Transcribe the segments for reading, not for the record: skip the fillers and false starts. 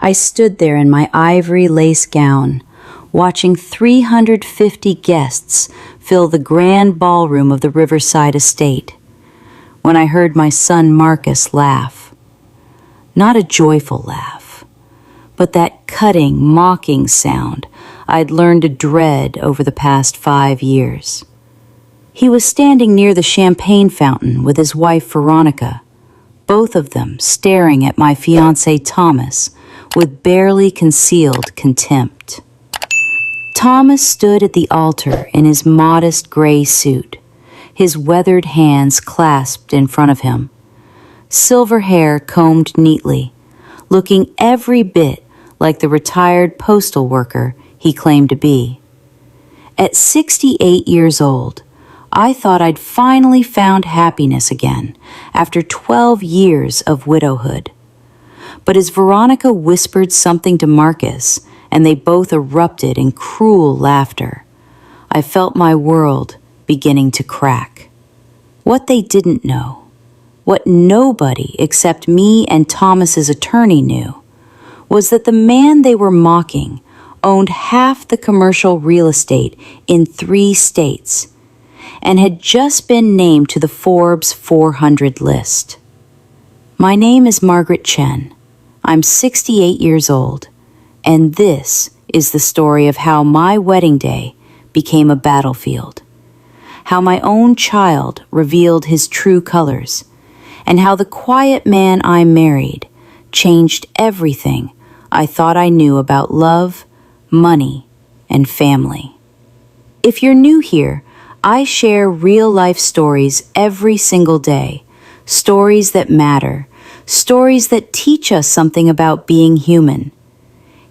I stood there in my ivory lace gown, watching 350 guests fill the grand ballroom of the Riverside estate, when I heard my son Marcus laugh. Not a joyful laugh, but that cutting, mocking sound I'd learned to dread over the past 5 years. He was standing near the champagne fountain with his wife Veronica, both of them staring at my fiancé Thomas with barely concealed contempt. Thomas stood at the altar in his modest gray suit, his weathered hands clasped in front of him, silver hair combed neatly, looking every bit like the retired postal worker he claimed to be. At 68 years old, I thought I'd finally found happiness again after 12 years of widowhood. But as Veronica whispered something to Marcus and they both erupted in cruel laughter, I felt my world beginning to crack. What they didn't know, what nobody except me and Thomas's attorney knew, was that the man they were mocking owned half the commercial real estate in 3 states and had just been named to the Forbes 400 list. My name is Margaret Chen. I'm 68 years old, and this is the story of how my wedding day became a battlefield, how my own child revealed his true colors, and how the quiet man I married changed everything I thought I knew about love, money, and family. If you're new here, I share real-life stories every single day, stories that matter, stories that teach us something about being human.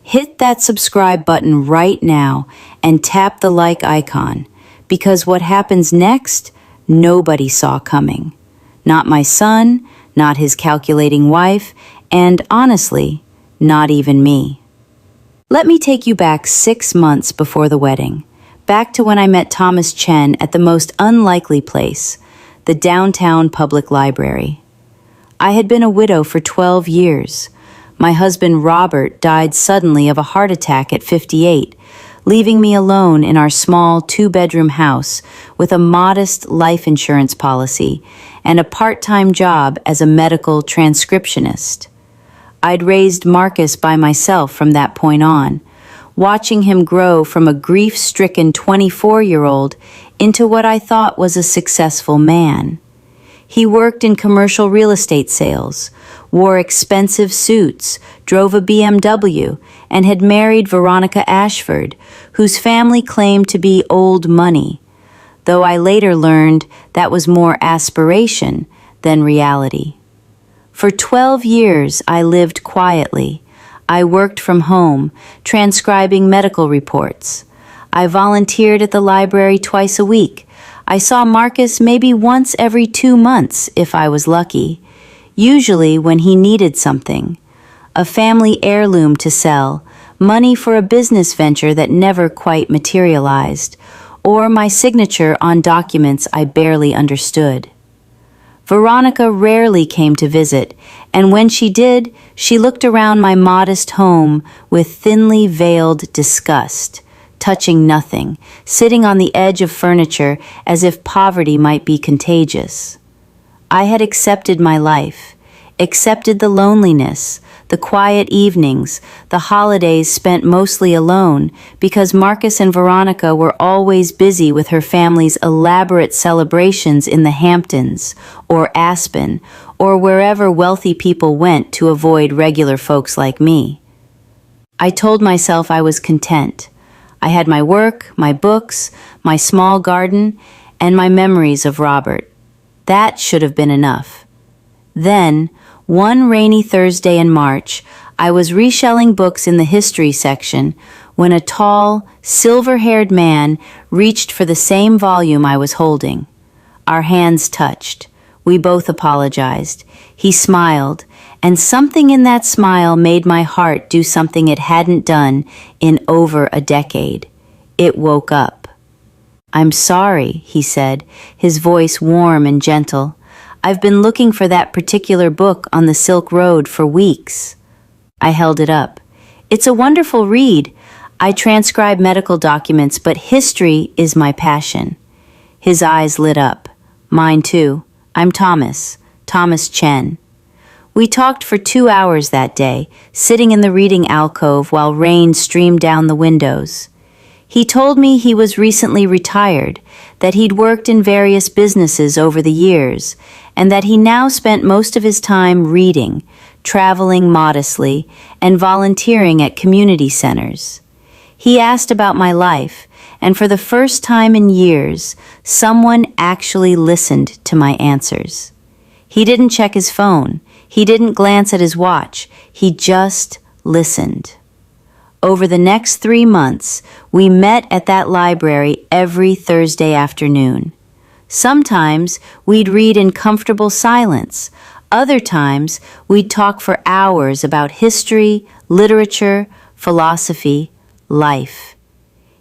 Hit that subscribe button right now and tap the like icon, because what happens next, nobody saw coming. Not my son, not his calculating wife, and honestly, not even me. Let me take you back 6 months before the wedding, back to when I met Thomas Chen at the most unlikely place, the downtown public library. I had been a widow for 12 years. My husband Robert died suddenly of a heart attack at 58, leaving me alone in our small 2-bedroom house with a modest life insurance policy and a part-time job as a medical transcriptionist. I'd raised Marcus by myself from that point on, watching him grow from a grief-stricken 24-year-old into what I thought was a successful man. He worked in commercial real estate sales, wore expensive suits, drove a BMW, and had married Veronica Ashford, whose family claimed to be old money, though I later learned that was more aspiration than reality. For 12 years, I lived quietly. I worked from home, transcribing medical reports. I volunteered at the library twice a week. I saw Marcus maybe once every 2 months if I was lucky, usually when he needed something. A family heirloom to sell, money for a business venture that never quite materialized, or my signature on documents I barely understood. Veronica rarely came to visit, and when she did, she looked around my modest home with thinly veiled disgust, touching nothing, sitting on the edge of furniture as if poverty might be contagious. I had accepted my life, accepted the loneliness, the quiet evenings, the holidays spent mostly alone, because Marcus and Veronica were always busy with her family's elaborate celebrations in the Hamptons, or Aspen, or wherever wealthy people went to avoid regular folks like me. I told myself I was content. I had my work, my books, my small garden, and my memories of Robert. That should have been enough. Then, one rainy Thursday in March, I was reshelling books in the history section when a tall, silver-haired man reached for the same volume I was holding. Our hands touched. We both apologized. He smiled, and something in that smile made my heart do something it hadn't done in over a decade. It woke up. "I'm sorry," he said, his voice warm and gentle. "I've been looking for that particular book on the Silk Road for weeks." I held it up. It's a wonderful read. I transcribe medical documents, but history is my passion. His eyes lit up. Mine too. I'm Thomas Chen. We talked for 2 hours that day, sitting in the reading alcove while rain streamed down the windows. He told me he was recently retired, that he'd worked in various businesses over the years, and that he now spent most of his time reading, traveling modestly, and volunteering at community centers. He asked about my life, and for the first time in years, someone actually listened to my answers. He didn't check his phone. He didn't glance at his watch. He just listened. Over the next 3 months, we met at that library every Thursday afternoon. Sometimes we'd read in comfortable silence. Other times we'd talk for hours about history, literature, philosophy, life.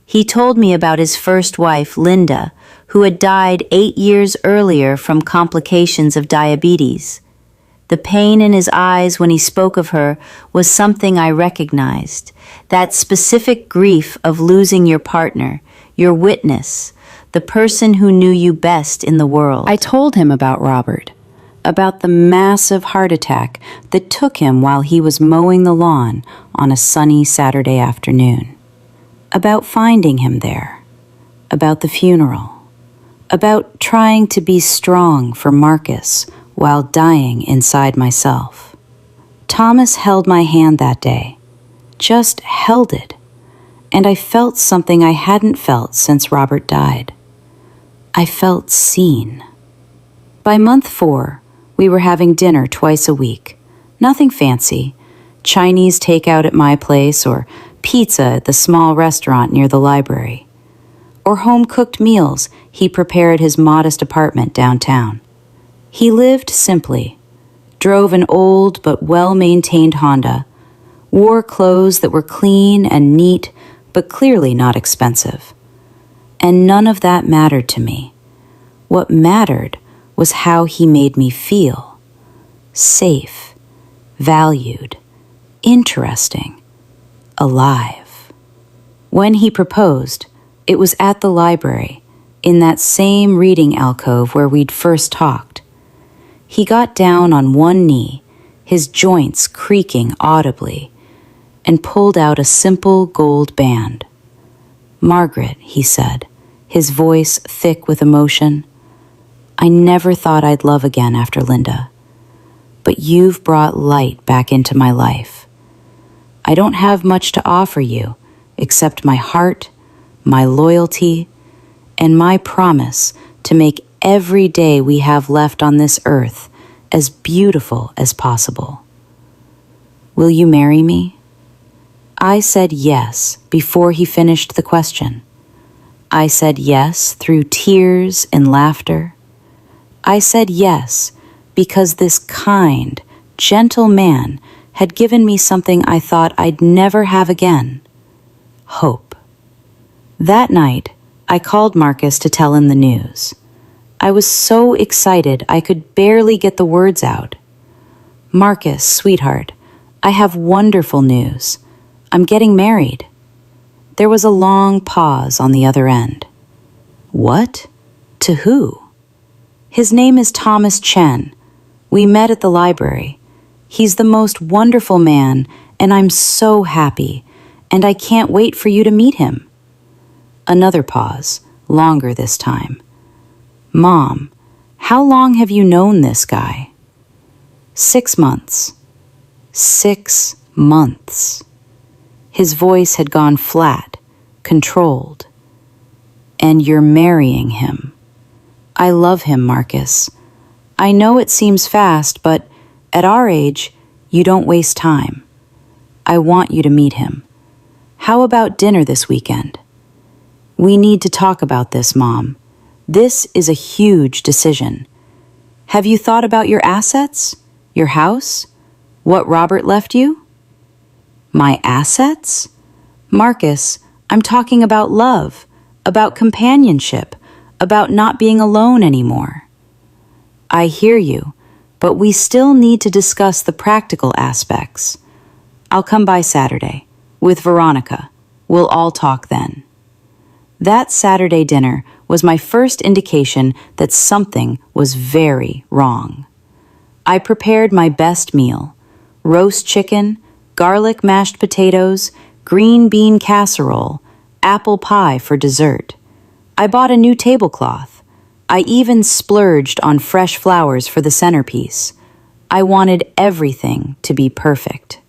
He told me about his first wife, Linda, who had died 8 years earlier from complications of diabetes. The pain in his eyes when he spoke of her was something I recognized, that specific grief of losing your partner, your witness, the person who knew you best in the world. I told him about Robert, about the massive heart attack that took him while he was mowing the lawn on a sunny Saturday afternoon, about finding him there, about the funeral, about trying to be strong for Marcus while dying inside myself. Thomas held my hand that day, just held it, and I felt something I hadn't felt since Robert died. I felt seen. By month 4, we were having dinner twice a week. Nothing fancy, Chinese takeout at my place or pizza at the small restaurant near the library, or home-cooked meals he prepared at his modest apartment downtown. He lived simply, drove an old but well-maintained Honda, wore clothes that were clean and neat but clearly not expensive. And none of that mattered to me. What mattered was how he made me feel. Safe, valued, interesting, alive. When he proposed, it was at the library, in that same reading alcove where we'd first talked. He got down on one knee, his joints creaking audibly, and pulled out a simple gold band. "Margaret," he said, his voice thick with emotion, "I never thought I'd love again after Linda, but you've brought light back into my life. I don't have much to offer you except my heart, my loyalty, and my promise to make every day we have left on this earth as beautiful as possible. Will you marry me?" I said yes before he finished the question. I said yes through tears and laughter. I said yes because this kind, gentle man had given me something I thought I'd never have again: hope. That night, I called Marcus to tell him the news. I was so excited I could barely get the words out. "Marcus, sweetheart, I have wonderful news. I'm getting married." There was a long pause on the other end. "What? To who?" "His name is Thomas Chen. We met at the library. He's the most wonderful man, and I'm so happy, and I can't wait for you to meet him." Another pause, longer this time. "Mom, how long have you known this guy?" 6 months. 6 months. His voice had gone flat, controlled. "And you're marrying him." "I love him, Marcus. I know it seems fast, but at our age, you don't waste time. I want you to meet him. How about dinner this weekend?" "We need to talk about this, Mom. This is a huge decision. Have you thought about your assets? Your house? What Robert left you?" "My assets?" "Marcus, I'm talking about love, about companionship, about not being alone anymore." "I hear you, but we still need to discuss the practical aspects. I'll come by Saturday. With Veronica. We'll all talk then. That Saturday dinner was my first indication that something was very wrong. I prepared my best meal: roast chicken, garlic mashed potatoes, green bean casserole, apple pie for dessert. I bought a new tablecloth. I even splurged on fresh flowers for the centerpiece. I wanted everything to be perfect.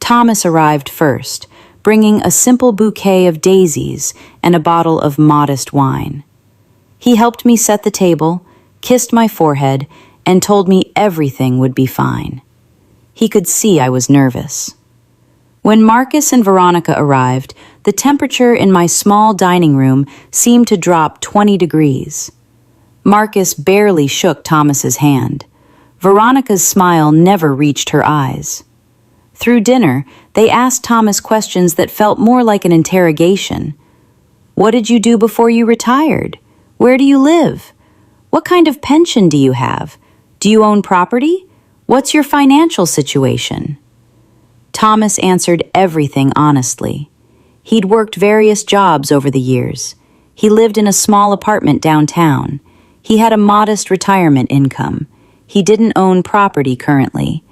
Thomas arrived first, bringing a simple bouquet of daisies and a bottle of modest wine. He helped me set the table, kissed my forehead, and told me everything would be fine. He could see I was nervous. When Marcus and Veronica arrived, the temperature in my small dining room seemed to drop 20 degrees. Marcus barely shook Thomas's hand. Veronica's smile never reached her eyes. Through dinner, they asked Thomas questions that felt more like an interrogation. What did you do before you retired? Where do you live? What kind of pension do you have? Do you own property? What's your financial situation? Thomas answered everything honestly. He'd worked various jobs over the years. He lived in a small apartment downtown. He had a modest retirement income. He didn't own property currently.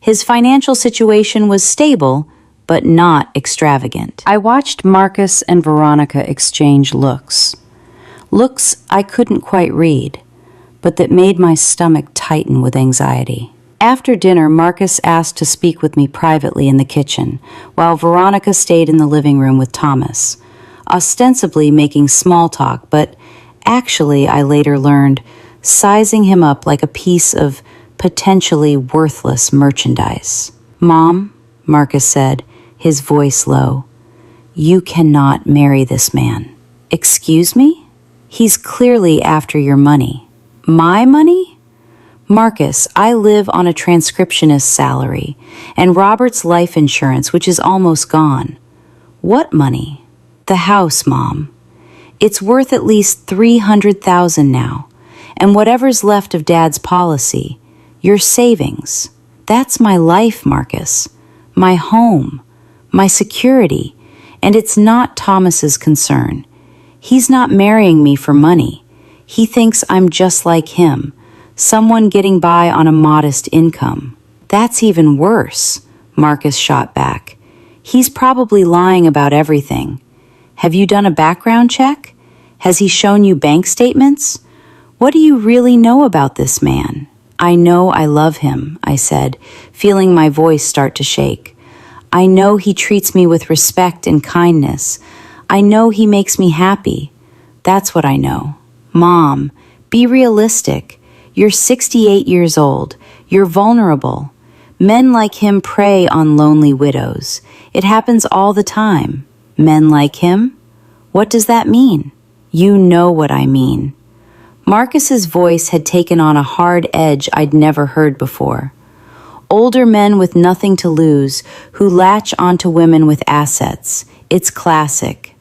His financial situation was stable, but not extravagant. I watched Marcus and Veronica exchange looks. Looks I couldn't quite read, but that made my stomach tighten with anxiety. After dinner, Marcus asked to speak with me privately in the kitchen, while Veronica stayed in the living room with Thomas, ostensibly making small talk, but actually, I later learned, sizing him up like a piece of potentially worthless merchandise. Mom, Marcus said, his voice low, you cannot marry this man. Excuse me? He's clearly after your money. My money? Marcus, I live on a transcriptionist's salary and Robert's life insurance, which is almost gone. What money? The house, Mom. It's worth at least $300,000 now, and whatever's left of Dad's policy, your savings. That's my life, Marcus. My home. My security. And it's not Thomas's concern. He's not marrying me for money. He thinks I'm just like him, someone getting by on a modest income. That's even worse, Marcus shot back. He's probably lying about everything. Have you done a background check? Has he shown you bank statements? What do you really know about this man? I know I love him, I said, feeling my voice start to shake. I know he treats me with respect and kindness. I know he makes me happy. That's what I know. Mom, be realistic. You're 68 years old. You're vulnerable. Men like him prey on lonely widows. It happens all the time. Men like him? What does that mean? You know what I mean. Marcus's voice had taken on a hard edge I'd never heard before. Older men with nothing to lose who latch onto women with assets. It's classic.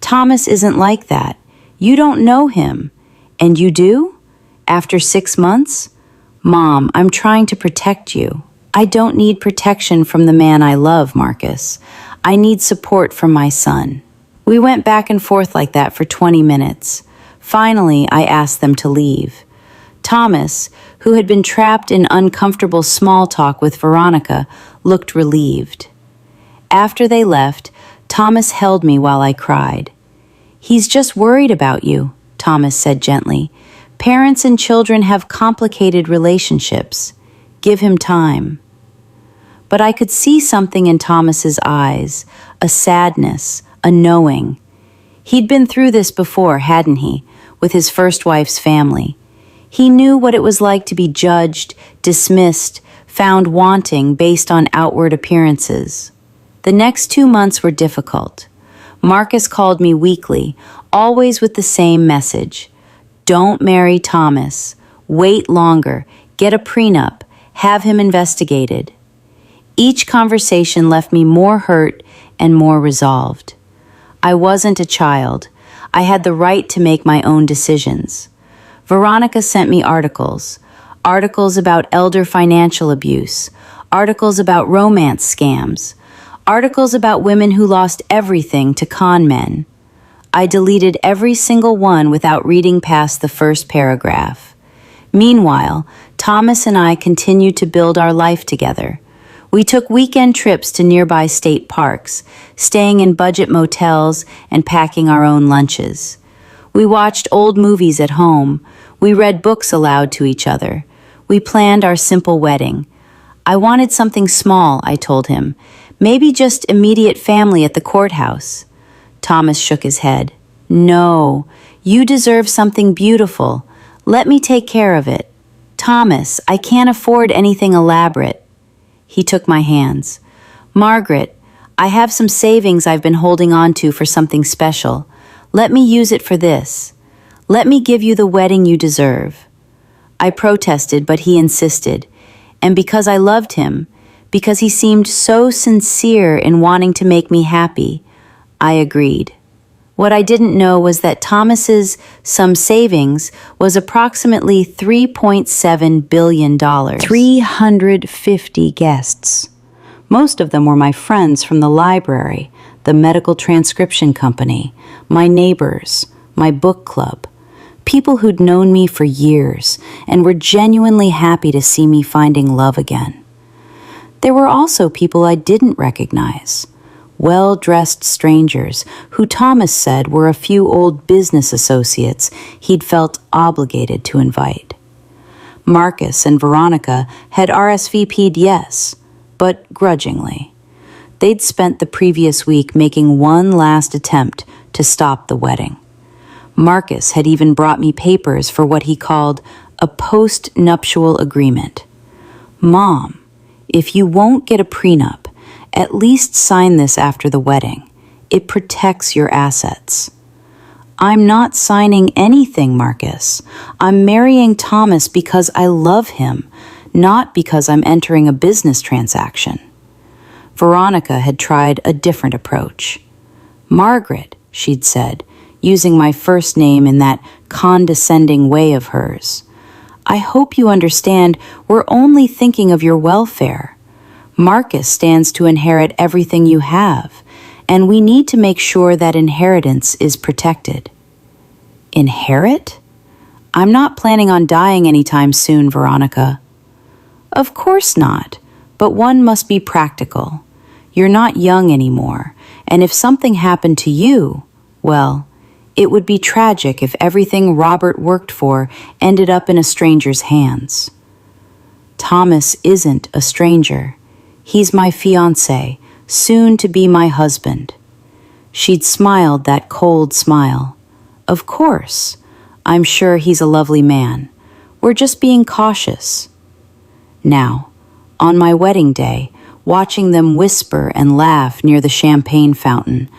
Thomas isn't like that. You don't know him. And you do? After 6 months? Mom, I'm trying to protect you. I don't need protection from the man I love, Marcus. I need support from my son. We went back and forth like that for 20 minutes. Finally, I asked them to leave. Thomas, who had been trapped in uncomfortable small talk with Veronica, looked relieved. After they left, Thomas held me while I cried. He's just worried about you, Thomas said gently. Parents and children have complicated relationships. Give him time. But I could see something in Thomas's eyes, a sadness, a knowing. He'd been through this before, hadn't he, with his first wife's family. He knew what it was like to be judged, dismissed, found wanting based on outward appearances. The next 2 months were difficult. Marcus called me weekly, always with the same message. Don't marry Thomas. Wait longer. Get a prenup. Have him investigated. Each conversation left me more hurt and more resolved. I wasn't a child. I had the right to make my own decisions. Veronica sent me articles about elder financial abuse, articles about romance scams, Articles about women who lost everything to con men. I deleted every single one without reading past the first paragraph. Meanwhile, Thomas and I continued to build our life together. We took weekend trips to nearby state parks, staying in budget motels and packing our own lunches. We watched old movies at home. We read books aloud to each other. We planned our simple wedding. I wanted something small, I told him. Maybe just immediate family at the courthouse. Thomas shook his head. No, you deserve something beautiful. Let me take care of it. Thomas, I can't afford anything elaborate. He took my hands. Margaret, I have some savings I've been holding on to for something special. Let me use it for this. Let me give you the wedding you deserve. I protested, but he insisted. And because I loved him, because he seemed so sincere in wanting to make me happy, I agreed. What I didn't know was that Thomas's some savings was approximately $3.7 billion. 350 guests. Most of them were my friends from the library, the medical transcription company, my neighbors, my book club, people who'd known me for years and were genuinely happy to see me finding love again. There were also people I didn't recognize. Well-dressed strangers who Thomas said were a few old business associates he'd felt obligated to invite. Marcus and Veronica had RSVP'd yes, but grudgingly. They'd spent the previous week making one last attempt to stop the wedding. Marcus had even brought me papers for what he called a post-nuptial agreement. Mom, if you won't get a prenup, at least sign this after the wedding. It protects your assets. I'm not signing anything, Marcus. I'm marrying Thomas because I love him, not because I'm entering a business transaction. Veronica had tried a different approach. Margaret, she'd said, using my first name in that condescending way of hers. I hope you understand we're only thinking of your welfare. Marcus stands to inherit everything you have, and we need to make sure that inheritance is protected. Inherit? I'm not planning on dying anytime soon, Veronica. Of course not, but one must be practical. You're not young anymore, and if something happened to you, well, it would be tragic if everything Robert worked for ended up in a stranger's hands. Thomas isn't a stranger. He's my fiancé, soon to be my husband. She'd smiled that cold smile. Of course. I'm sure he's a lovely man. We're just being cautious. Now, on my wedding day, watching them whisper and laugh near the champagne fountain,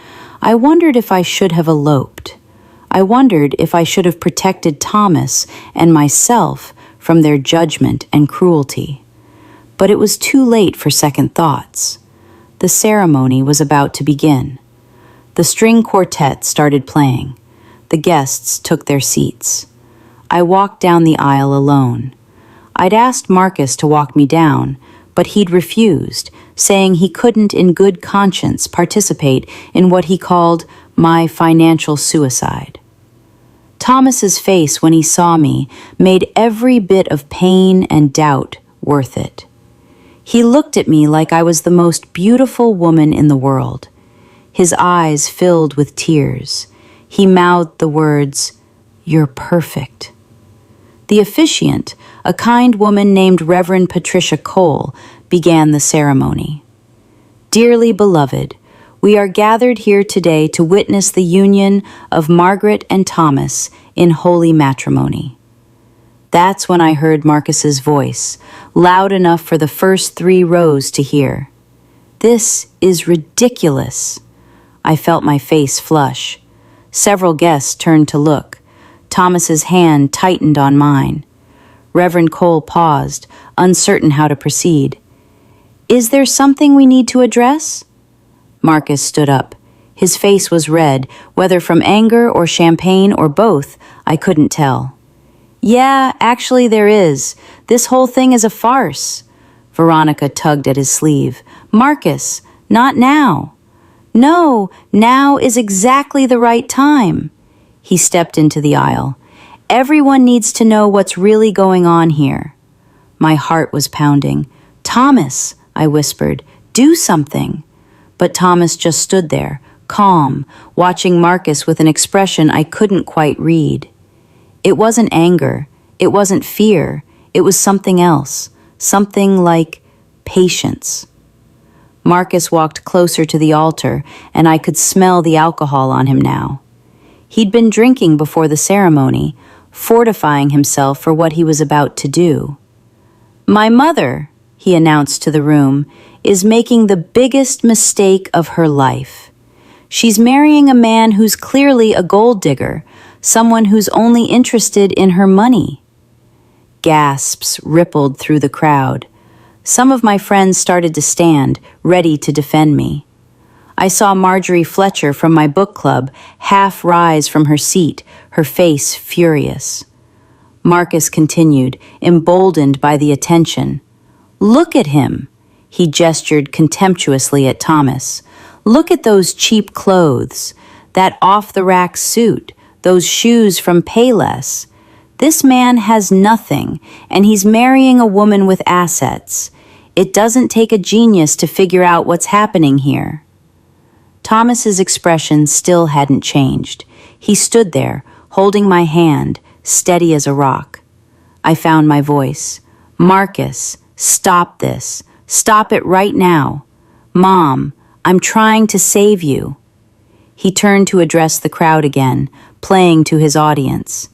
I wondered if I should have eloped. I wondered if I should have protected Thomas and myself from their judgment and cruelty. But it was too late for second thoughts. The ceremony was about to begin. The string quartet started playing. The guests took their seats. I walked down the aisle alone. I'd asked Marcus to walk me down, but he'd refused, saying he couldn't in good conscience participate in what he called my financial suicide. Thomas's face when he saw me made every bit of pain and doubt worth it. He looked at me like I was the most beautiful woman in the world. His eyes filled with tears. He mouthed the words, "You're perfect." The officiant, a kind woman named Reverend Patricia Cole, began the ceremony. Dearly beloved, we are gathered here today to witness the union of Margaret and Thomas in holy matrimony. That's when I heard Marcus's voice, loud enough for the first 3 rows to hear. This is ridiculous. I felt my face flush. Several guests turned to look. Thomas's hand tightened on mine. Reverend Cole paused, uncertain how to proceed. Is there something we need to address? Marcus stood up. His face was red, whether from anger or champagne or both, I couldn't tell. Yeah, actually there is. This whole thing is a farce. Veronica tugged at his sleeve. Marcus, Not now. No, now is exactly the right time. He stepped into the aisle. Everyone needs to know what's really going on here. My heart was pounding. Thomas, I whispered, do something. But Thomas just stood there, calm, watching Marcus with an expression I couldn't quite read. It wasn't anger. It wasn't fear. It was something else. Something like patience. Marcus walked closer to the altar, and I could smell the alcohol on him now. He'd been drinking before the ceremony, fortifying himself for what he was about to do. My mother, he announced to the room, is making the biggest mistake of her life. She's marrying a man who's clearly a gold digger, someone who's only interested in her money. Gasps rippled through the crowd. Some of my friends started to stand, ready to defend me. I saw Marjorie Fletcher from my book club half rise from her seat, her face furious. Marcus continued, emboldened by the attention. Look at him, he gestured contemptuously at Thomas. Look at those cheap clothes, that off-the-rack suit, those shoes from Payless. This man has nothing, and he's marrying a woman with assets. It doesn't take a genius to figure out what's happening here. Thomas's expression still hadn't changed. He stood there, holding my hand, steady as a rock. I found my voice. Marcus, stop this. Stop it right now. Mom, I'm trying to save you. He turned to address the crowd again, playing to his audience.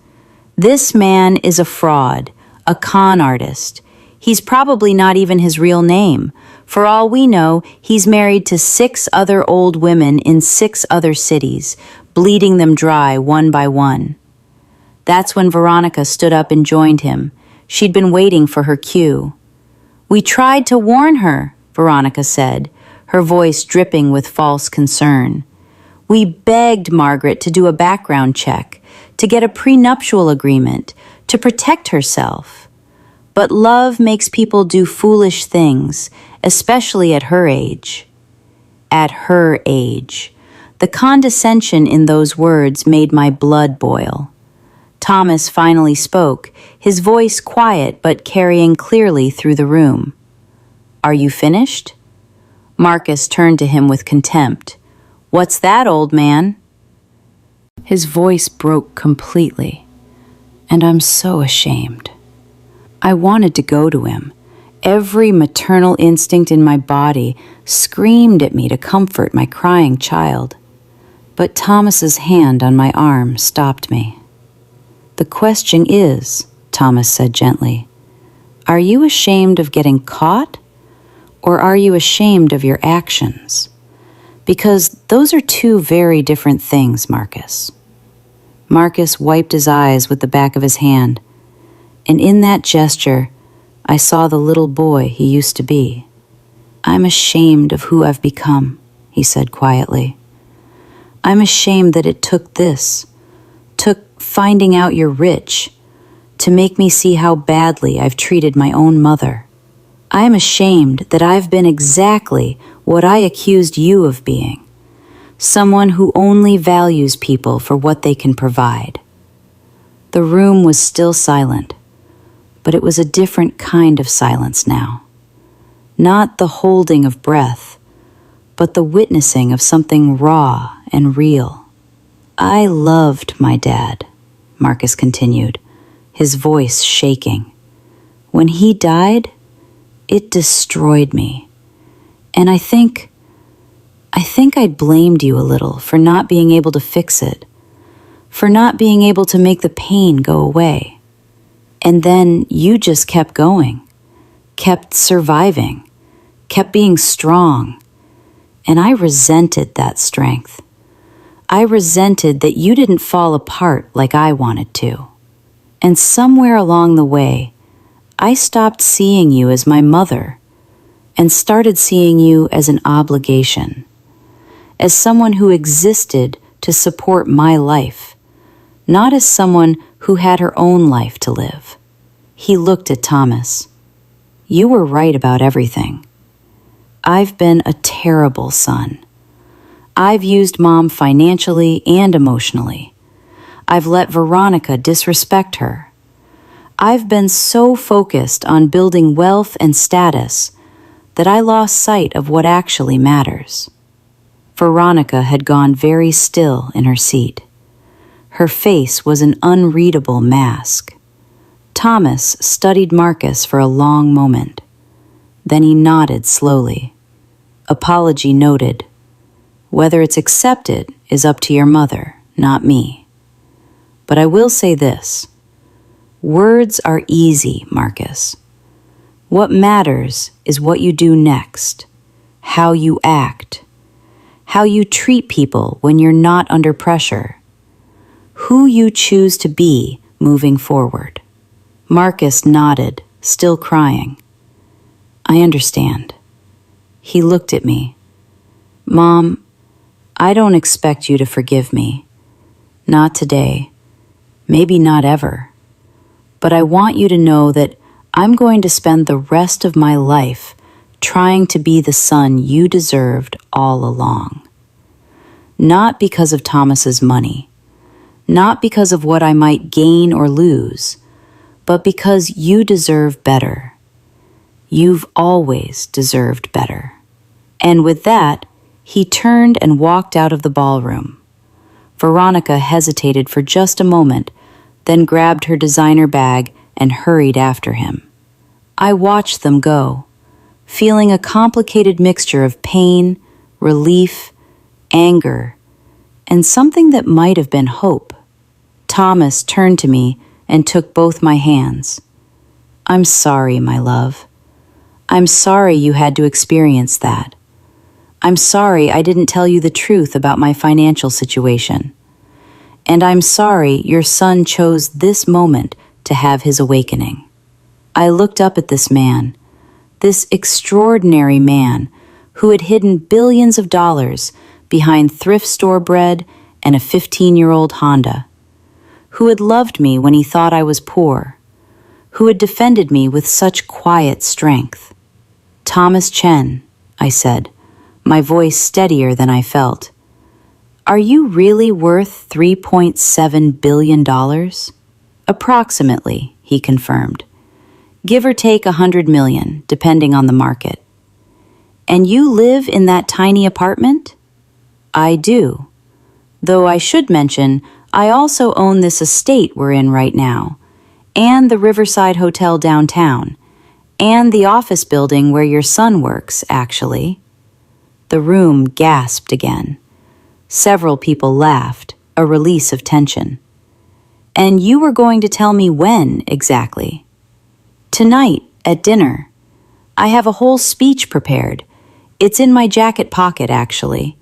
This man is a fraud, a con artist. He's probably not even his real name. For all we know, he's married to 6 other old women in 6 other cities, bleeding them dry one by one. That's when Veronica stood up and joined him. She'd been waiting for her cue. We tried to warn her, Veronica said, her voice dripping with false concern. We begged Margaret to do a background check, to get a prenuptial agreement, to protect herself. But love makes people do foolish things, especially at her age. At her age. The condescension in those words made my blood boil. Thomas finally spoke, his voice quiet but carrying clearly through the room. Are you finished? Marcus turned to him with contempt. What's that, old man? His voice broke completely, and I'm so ashamed. I wanted to go to him. Every maternal instinct in my body screamed at me to comfort my crying child. But Thomas's hand on my arm stopped me. The question is, Thomas said gently, are you ashamed of getting caught, or are you ashamed of your actions? Because those are 2 very different things, Marcus. Marcus wiped his eyes with the back of his hand, and in that gesture, I saw the little boy he used to be. I'm ashamed of who I've become, he said quietly. I'm ashamed that it took this, took finding out you're rich, to make me see how badly I've treated my own mother. I am ashamed that I've been exactly what I accused you of being, someone who only values people for what they can provide. The room was still silent, but it was a different kind of silence now. Not the holding of breath, but the witnessing of something raw and real. I loved my dad, Marcus continued, his voice shaking. When he died, it destroyed me. And I think I'd blamed you a little for not being able to fix it, for not being able to make the pain go away. And then you just kept going, kept surviving, kept being strong. And I resented that strength. I resented that you didn't fall apart like I wanted to. And somewhere along the way, I stopped seeing you as my mother and started seeing you as an obligation, as someone who existed to support my life, not as someone who had her own life to live. He looked at Thomas. You were right about everything. I've been a terrible son. I've used Mom financially and emotionally. I've let Veronica disrespect her. I've been so focused on building wealth and status that I lost sight of what actually matters. Veronica had gone very still in her seat. Her face was an unreadable mask. Thomas studied Marcus for a long moment. Then he nodded slowly. Apology noted. Whether it's accepted is up to your mother, not me. But I will say this. Words are easy, Marcus. What matters is what you do next, how you act, how you treat people when you're not under pressure, who you choose to be moving forward. Marcus nodded, still crying. I understand. He looked at me. Mom, I don't expect you to forgive me. Not today. Maybe not ever. But I want you to know that I'm going to spend the rest of my life trying to be the son you deserved all along. Not because of Thomas's money, not because of what I might gain or lose, but because you deserve better. You've always deserved better. And with that, he turned and walked out of the ballroom. Veronica hesitated for just a moment, then grabbed her designer bag and hurried after him. I watched them go, feeling a complicated mixture of pain, relief, anger, and something that might have been hope. Thomas turned to me and took both my hands. I'm sorry, my love. I'm sorry you had to experience that. I'm sorry I didn't tell you the truth about my financial situation. And I'm sorry your son chose this moment to have his awakening. I looked up at this man, this extraordinary man who had hidden billions of dollars behind thrift store bread and a 15-year-old Honda, who had loved me when he thought I was poor, who had defended me with such quiet strength. Thomas Chen, I said, my voice steadier than I felt. Are you really worth $3.7 billion? Approximately, he confirmed. Give or take 100 million, depending on the market. And you live in that tiny apartment? I do. Though I should mention, I also own this estate we're in right now, and the Riverside Hotel downtown, and the office building where your son works, actually. The room gasped again. Several people laughed, a release of tension. And you were going to tell me when, exactly? Tonight, at dinner. I have a whole speech prepared. It's in my jacket pocket, actually.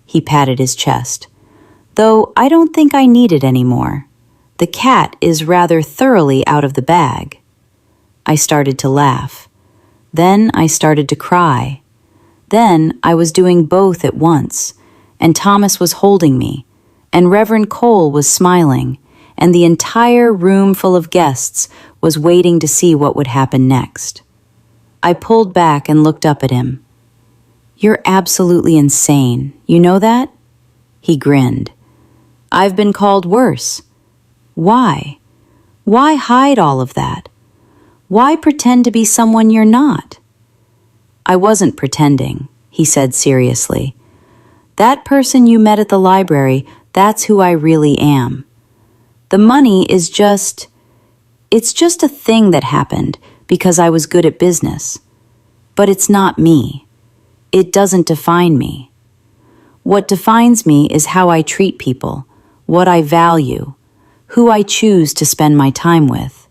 He patted his chest. Though I don't think I need it anymore. The cat is rather thoroughly out of the bag. I started to laugh. Then I started to cry. Then I was doing both at once, and Thomas was holding me, and Reverend Cole was smiling, and the entire room full of guests was waiting to see what would happen next. I pulled back and looked up at him. You're absolutely insane. You know that? He grinned. I've been called worse. Why? Why hide all of that? Why pretend to be someone you're not? I wasn't pretending, he said seriously. That person you met at the library, that's who I really am. The money is it's just a thing that happened because I was good at business. But it's not me. It doesn't define me. What defines me is how I treat people, what I value, who I choose to spend my time with.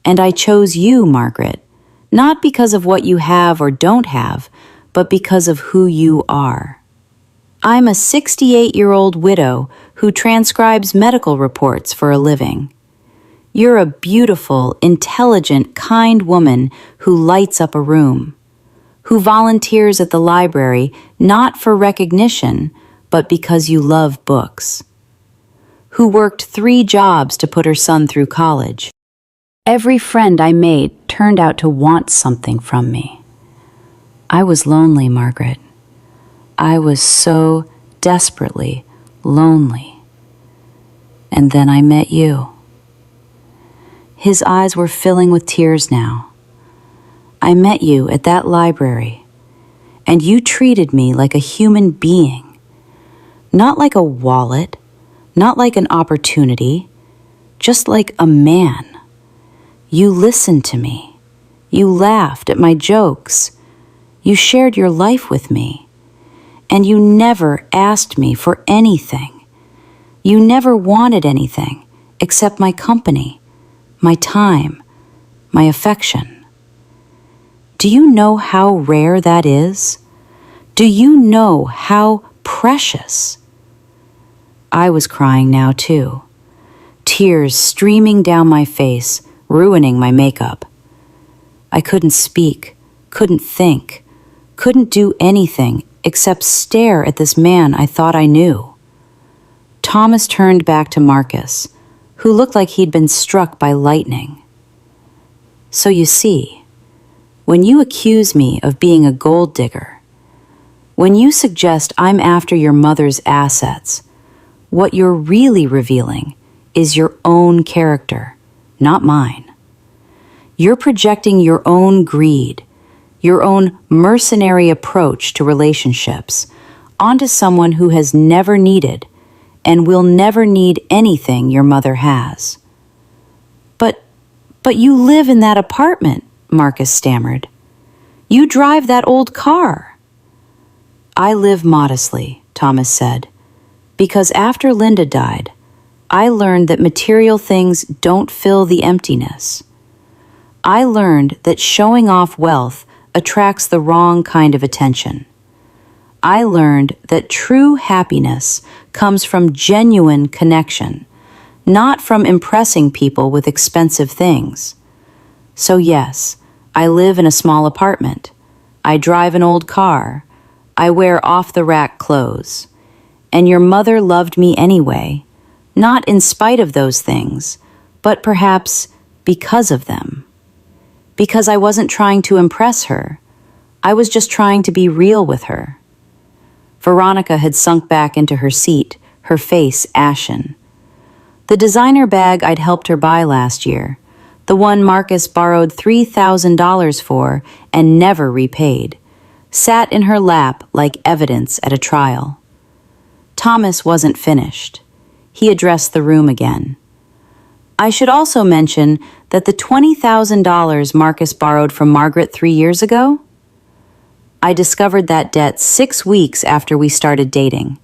And I chose you, Margaret, not because of what you have or don't have, but because of who you are. I'm a 68-year-old widow who transcribes medical reports for a living. You're a beautiful, intelligent, kind woman who lights up a room, who volunteers at the library not for recognition, but because you love books, who worked 3 jobs to put her son through college. Every friend I made turned out to want something from me. I was lonely, Margaret. I was so desperately lonely. And then I met you. His eyes were filling with tears now. I met you at that library, and you treated me like a human being, not like a wallet, not like an opportunity, just like a man. You listened to me. You laughed at my jokes. You shared your life with me. And you never asked me for anything. You never wanted anything except my company, my time, my affection. Do you know how rare that is? Do you know how precious? I was crying now too, tears streaming down my face, ruining my makeup. I couldn't speak, couldn't think, couldn't do anything except stare at this man I thought I knew. Thomas turned back to Marcus, who looked like he'd been struck by lightning. So you see, when you accuse me of being a gold digger, when you suggest I'm after your mother's assets, what you're really revealing is your own character, not mine. You're projecting your own greed, your own mercenary approach to relationships onto someone who has never needed and will never need anything your mother has. But you live in that apartment, Marcus stammered. You drive that old car. I live modestly, Thomas said, because after Linda died, I learned that material things don't fill the emptiness. I learned that showing off wealth attracts the wrong kind of attention. I learned that true happiness comes from genuine connection, not from impressing people with expensive things. So yes, I live in a small apartment. I drive an old car. I wear off-the-rack clothes. And your mother loved me anyway, not in spite of those things, but perhaps because of them. Because I wasn't trying to impress her. I was just trying to be real with her. Veronica had sunk back into her seat, her face ashen. The designer bag I'd helped her buy last year, the one Marcus borrowed $3,000 for and never repaid, sat in her lap like evidence at a trial. Thomas wasn't finished. He addressed the room again. I should also mention that the $20,000 Marcus borrowed from Margaret 3 years ago, I discovered that debt 6 weeks after we started dating.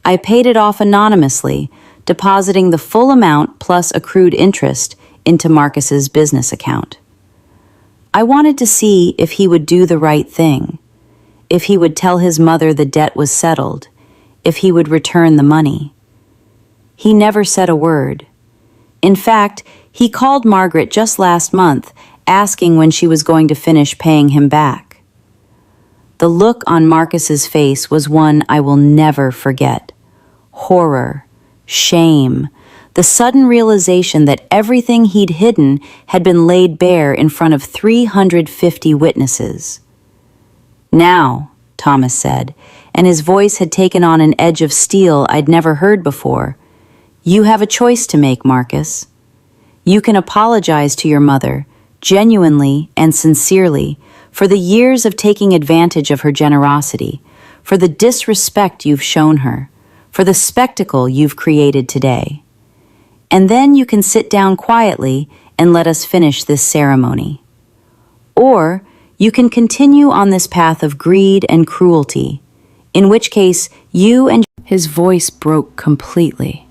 I paid it off anonymously, depositing the full amount plus accrued interest into Marcus's business account. I wanted to see if he would do the right thing, if he would tell his mother the debt was settled, if he would return the money. He never said a word. In fact, he called Margaret just last month, asking when she was going to finish paying him back. The look on Marcus's face was one I will never forget. Horror, shame, the sudden realization that everything he'd hidden had been laid bare in front of 350 witnesses. Now, Thomas said, and his voice had taken on an edge of steel I'd never heard before, you have a choice to make, Marcus. You can apologize to your mother, genuinely and sincerely, for the years of taking advantage of her generosity, for the disrespect you've shown her, for the spectacle you've created today. And then you can sit down quietly and let us finish this ceremony. Or you can continue on this path of greed and cruelty, in which case you and... His voice broke completely,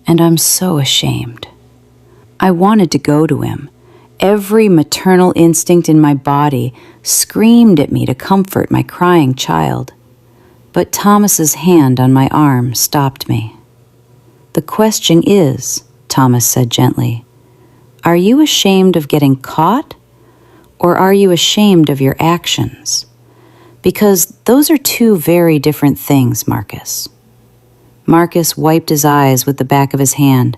and I'm so ashamed. I wanted to go to him. Every maternal instinct in my body screamed at me to comfort my crying child. But Thomas's hand on my arm stopped me. The question is, Thomas said gently, are you ashamed of getting caught, or are you ashamed of your actions? Because those are two very different things, Marcus. Marcus wiped his eyes with the back of his hand,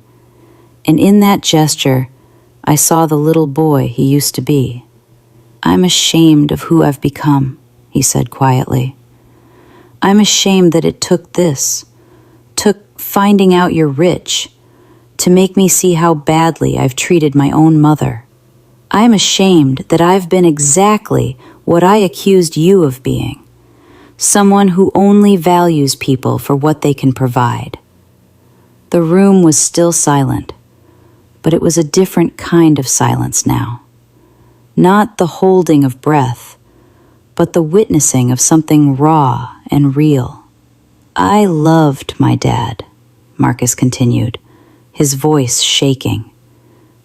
and in that gesture, I saw the little boy he used to be. I'm ashamed of who I've become, he said quietly. I'm ashamed that it took finding out you're rich, to make me see how badly I've treated my own mother. I'm ashamed that I've been exactly what I accused you of being, someone who only values people for what they can provide. The room was still silent, but it was a different kind of silence now. Not the holding of breath, but the witnessing of something raw and real. I loved my dad, Marcus continued, his voice shaking.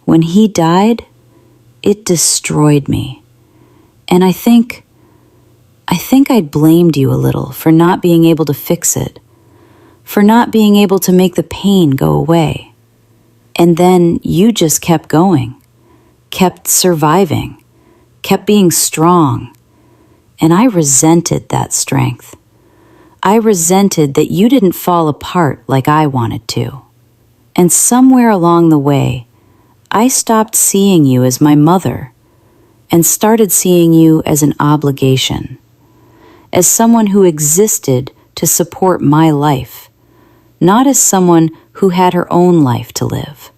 When he died, it destroyed me. And I think I blamed you a little for not being able to fix it, for not being able to make the pain go away. And then you just kept going, kept surviving, kept being strong. And I resented that strength. I resented that you didn't fall apart like I wanted to. And somewhere along the way, I stopped seeing you as my mother and started seeing you as an obligation, as someone who existed to support my life, not as someone who had her own life to live.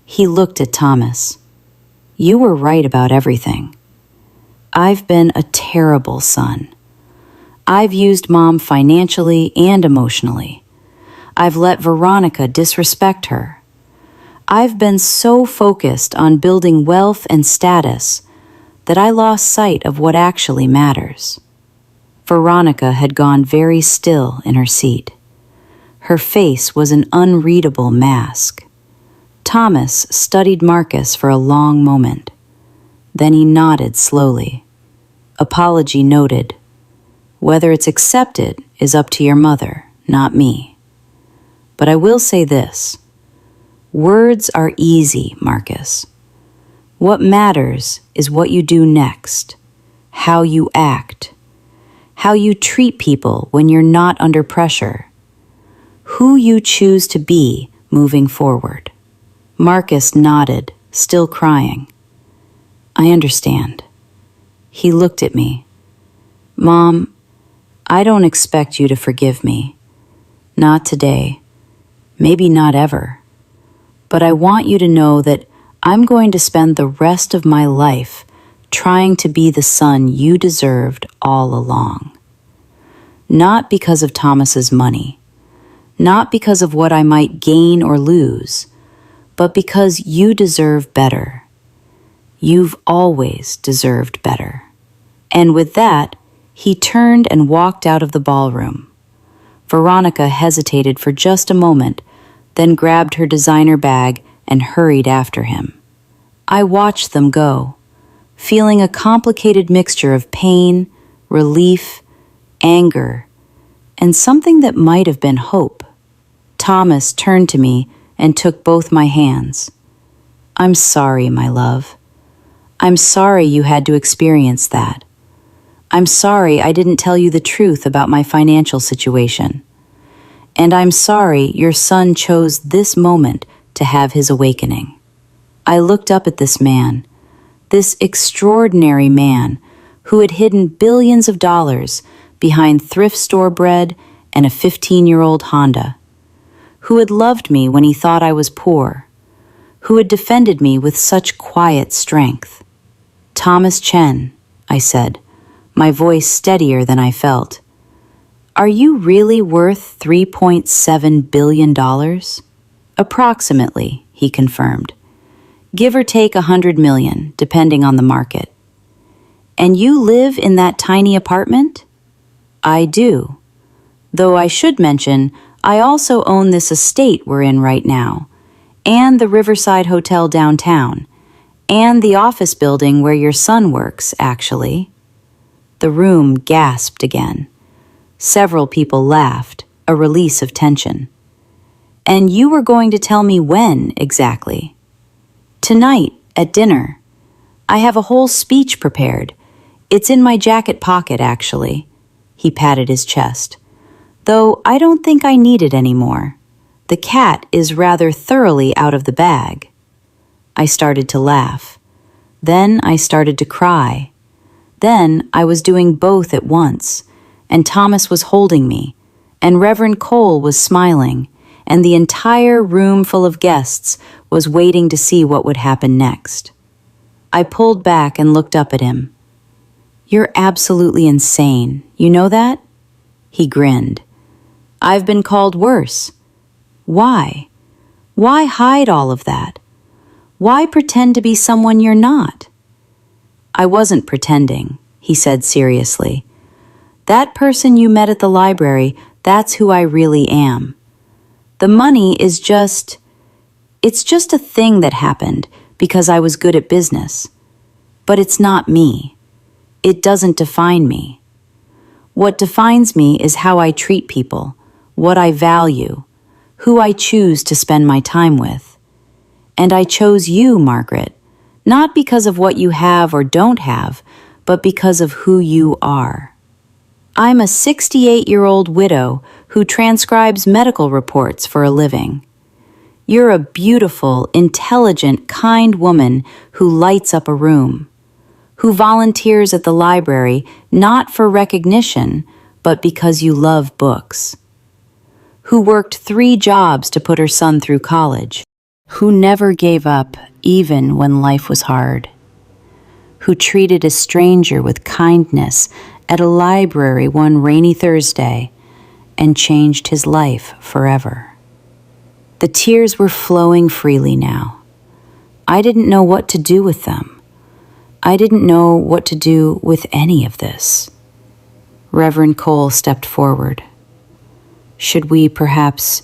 He looked at Thomas. You were right about everything. I've been a terrible son. I've used Mom financially and emotionally. I've let Veronica disrespect her. I've been so focused on building wealth and status that I lost sight of what actually matters. Veronica had gone very still in her seat. Her face was an unreadable mask. Thomas studied Marcus for a long moment. Then he nodded slowly. Apology noted. Whether it's accepted is up to your mother, not me. But I will say this. Words are easy, Marcus. What matters is what you do next, how you act, how you treat people when you're not under pressure, who you choose to be moving forward. Marcus nodded, still crying. I understand. He looked at me. Mom, I don't expect you to forgive me. Not today. Maybe not ever. But I want you to know that I'm going to spend the rest of my life trying to be the son you deserved all along. Not because of Thomas's money, not because of what I might gain or lose, but because you deserve better. You've always deserved better. And with that, he turned and walked out of the ballroom. Veronica hesitated for just a moment, then grabbed her designer bag and hurried after him. I watched them go, feeling a complicated mixture of pain, relief, anger, and something that might have been hope. Thomas turned to me and took both my hands. I'm sorry, my love. I'm sorry you had to experience that. I'm sorry I didn't tell you the truth about my financial situation. And I'm sorry your son chose this moment to have his awakening. I looked up at this man, this extraordinary man who had hidden billions of dollars behind thrift store bread and a 15-year-old Honda, who had loved me when he thought I was poor, who had defended me with such quiet strength. Thomas Chen, I said, my voice steadier than I felt. Are you really worth $3.7 billion? Approximately, he confirmed. Give or take 100 million, depending on the market. And you live in that tiny apartment? I do. Though I should mention, I also own this estate we're in right now, and the Riverside Hotel downtown, and the office building where your son works, actually. The room gasped again. Several people laughed, a release of tension. And you were going to tell me when, exactly? Tonight, at dinner. I have a whole speech prepared. It's in my jacket pocket, actually. He patted his chest. Though I don't think I need it anymore. The cat is rather thoroughly out of the bag. I started to laugh. Then I started to cry. Then I was doing both at once, and Thomas was holding me, and Reverend Cole was smiling, and the entire room full of guests was waiting to see what would happen next. I pulled back and looked up at him. "You're absolutely insane. You know that?" He grinned. "I've been called worse. Why? Why hide all of that? Why pretend to be someone you're not?" "I wasn't pretending," he said seriously. "That person you met at the library, that's who I really am. The money is it's just a thing that happened because I was good at business. But it's not me. It doesn't define me. What defines me is how I treat people, what I value, who I choose to spend my time with. And I chose you, Margaret, not because of what you have or don't have, but because of who you are. I'm a 68-year-old widow who transcribes medical reports for a living. You're a beautiful, intelligent, kind woman who lights up a room, who volunteers at the library not for recognition, but because you love books, who worked 3 jobs to put her son through college, who never gave up even when life was hard, who treated a stranger with kindness at a library one rainy Thursday and changed his life forever. The tears were flowing freely now. I didn't know what to do with them. I didn't know what to do with any of this. Reverend Cole stepped forward. "Should we perhaps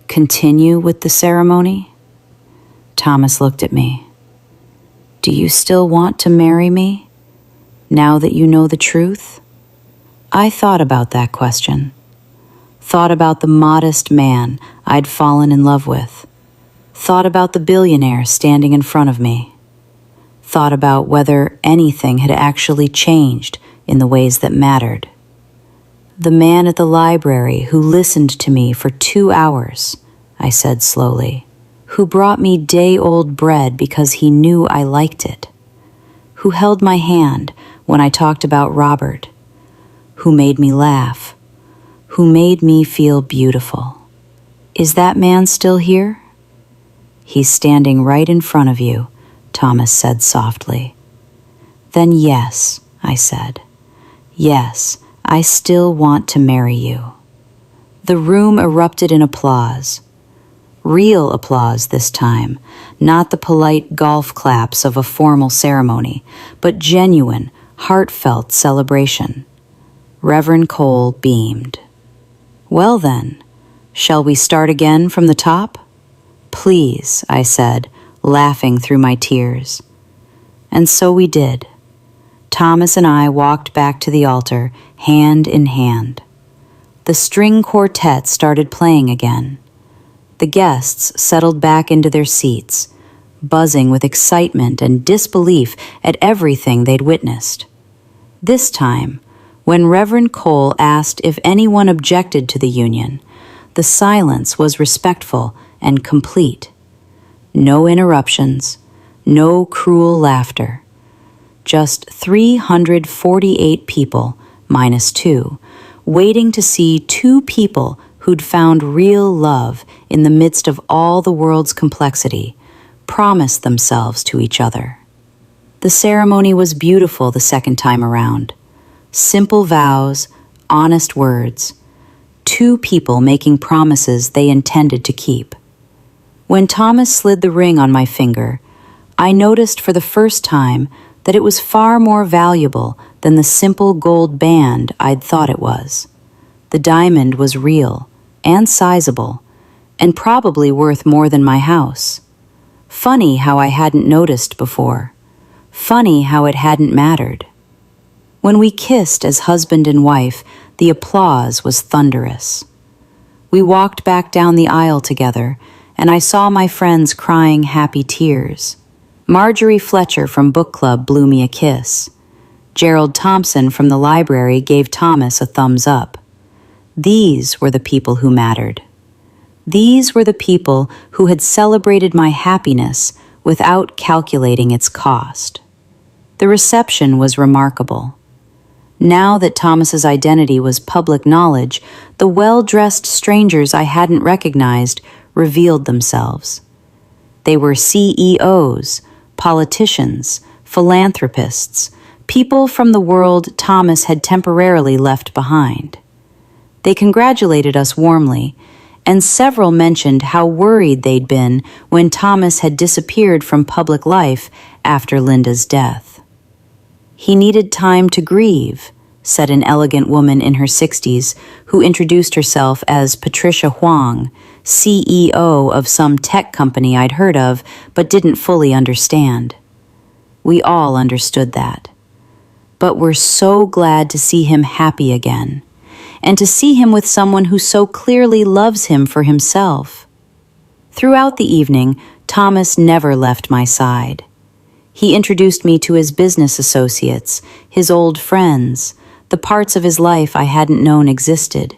continue with the ceremony?" Thomas looked at me. "Do you still want to marry me, now that you know the truth?" I thought about that question. Thought about the modest man I'd fallen in love with. Thought about the billionaire standing in front of me. Thought about whether anything had actually changed in the ways that mattered. "The man at the library who listened to me for 2 hours," I said slowly, "who brought me day-old bread because he knew I liked it, who held my hand when I talked about Robert, who made me laugh, who made me feel beautiful. Is that man still here?" "He's standing right in front of you," Thomas said softly. "Then yes," I said. "Yes, I still want to marry you." The room erupted in applause. Real applause this time, not the polite golf claps of a formal ceremony, but genuine, heartfelt celebration. Reverend Cole beamed. "Well then, shall we start again from the top?" "Please," I said, laughing through my tears. And so we did. Thomas and I walked back to the altar, hand in hand. The string quartet started playing again. The guests settled back into their seats, buzzing with excitement and disbelief at everything they'd witnessed. This time, when Reverend Cole asked if anyone objected to the union, the silence was respectful and complete. No interruptions, no cruel laughter. Just 348 people, minus 2, waiting to see 2 people who'd found real love in the midst of all the world's complexity, promise themselves to each other. The ceremony was beautiful the second time around. Simple vows, honest words. 2 people making promises they intended to keep. When Thomas slid the ring on my finger, I noticed for the first time that it was far more valuable than the simple gold band I'd thought it was. The diamond was real and sizable, and probably worth more than my house. Funny how I hadn't noticed before. Funny how it hadn't mattered. When we kissed as husband and wife, the applause was thunderous. We walked back down the aisle together, and I saw my friends crying happy tears. Marjorie Fletcher from book club blew me a kiss. Gerald Thompson from the library gave Thomas a thumbs up. These were the people who mattered. These were the people who had celebrated my happiness without calculating its cost. The reception was remarkable. Now that Thomas's identity was public knowledge, the well-dressed strangers I hadn't recognized revealed themselves. They were CEOs, politicians, philanthropists, people from the world Thomas had temporarily left behind. They congratulated us warmly, and several mentioned how worried they'd been when Thomas had disappeared from public life after Linda's death. "He needed time to grieve," said an elegant woman in her 60s who introduced herself as Patricia Huang, CEO of some tech company I'd heard of but didn't fully understand. We all understood that. But we're so glad to see him happy again, and to see him with someone who so clearly loves him for himself. Throughout the evening, Thomas never left my side. He introduced me to his business associates, his old friends, the parts of his life I hadn't known existed.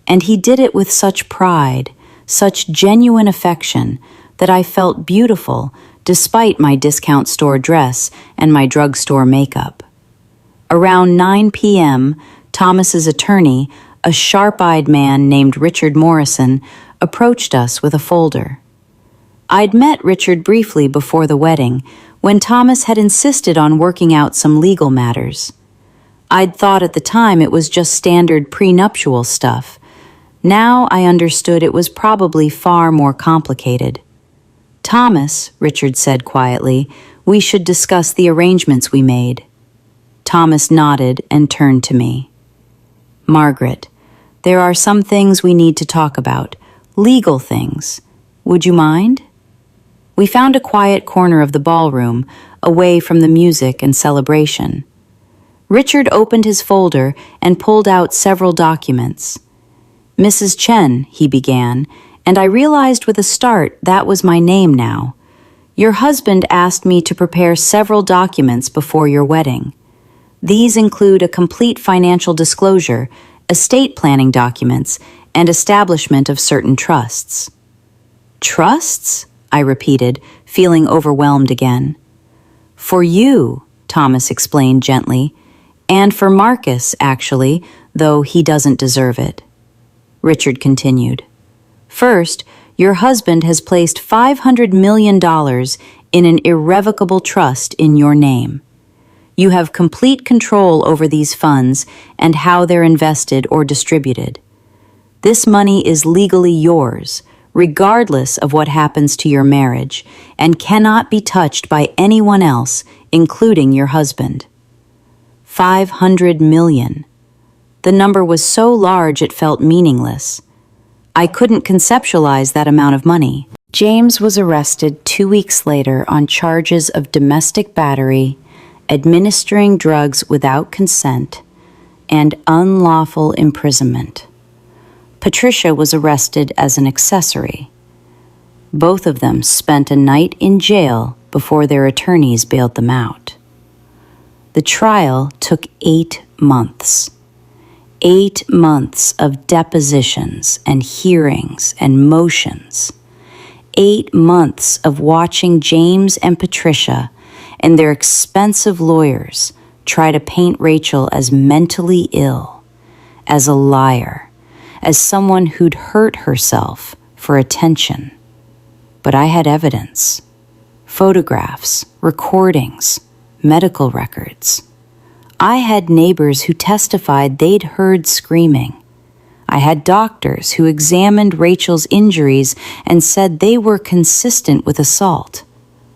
And he did it with such pride, such genuine affection, that I felt beautiful despite my discount store dress and my drugstore makeup. Around 9 p.m., Thomas's attorney, a sharp-eyed man named Richard Morrison, approached us with a folder. I'd met Richard briefly before the wedding, when Thomas had insisted on working out some legal matters. I'd thought at the time it was just standard prenuptial stuff. Now I understood it was probably far more complicated. "Thomas," Richard said quietly, "we should discuss the arrangements we made." Thomas nodded and turned to me. "Margaret, there are some things we need to talk about, legal things. Would you mind?" We found a quiet corner of the ballroom, away from the music and celebration. Richard opened his folder and pulled out several documents. "Mrs. Chen," he began, and I realized with a start that was my name now. "Your husband asked me to prepare several documents before your wedding. These include a complete financial disclosure, estate planning documents, and establishment of certain trusts." "Trusts?" I repeated, feeling overwhelmed again. "For you," Thomas explained gently, "and for Marcus, actually, though he doesn't deserve it." Richard continued. "First, your husband has placed $500 million in an irrevocable trust in your name. You have complete control over these funds and how they're invested or distributed. This money is legally yours, regardless of what happens to your marriage, and cannot be touched by anyone else, including your husband." 500 million. The number was so large it felt meaningless. I couldn't conceptualize that amount of money. James was arrested 2 weeks later on charges of domestic battery, administering drugs without consent, and unlawful imprisonment. Patricia was arrested as an accessory. Both of them spent a night in jail before their attorneys bailed them out. The trial took 8 months. 8 months of depositions and hearings and motions. 8 months of watching James and Patricia and their expensive lawyers try to paint Rachel as mentally ill, as a liar, as someone who'd hurt herself for attention. But I had evidence. Photographs, recordings, medical records. I had neighbors who testified they'd heard screaming. I had doctors who examined Rachel's injuries and said they were consistent with assault.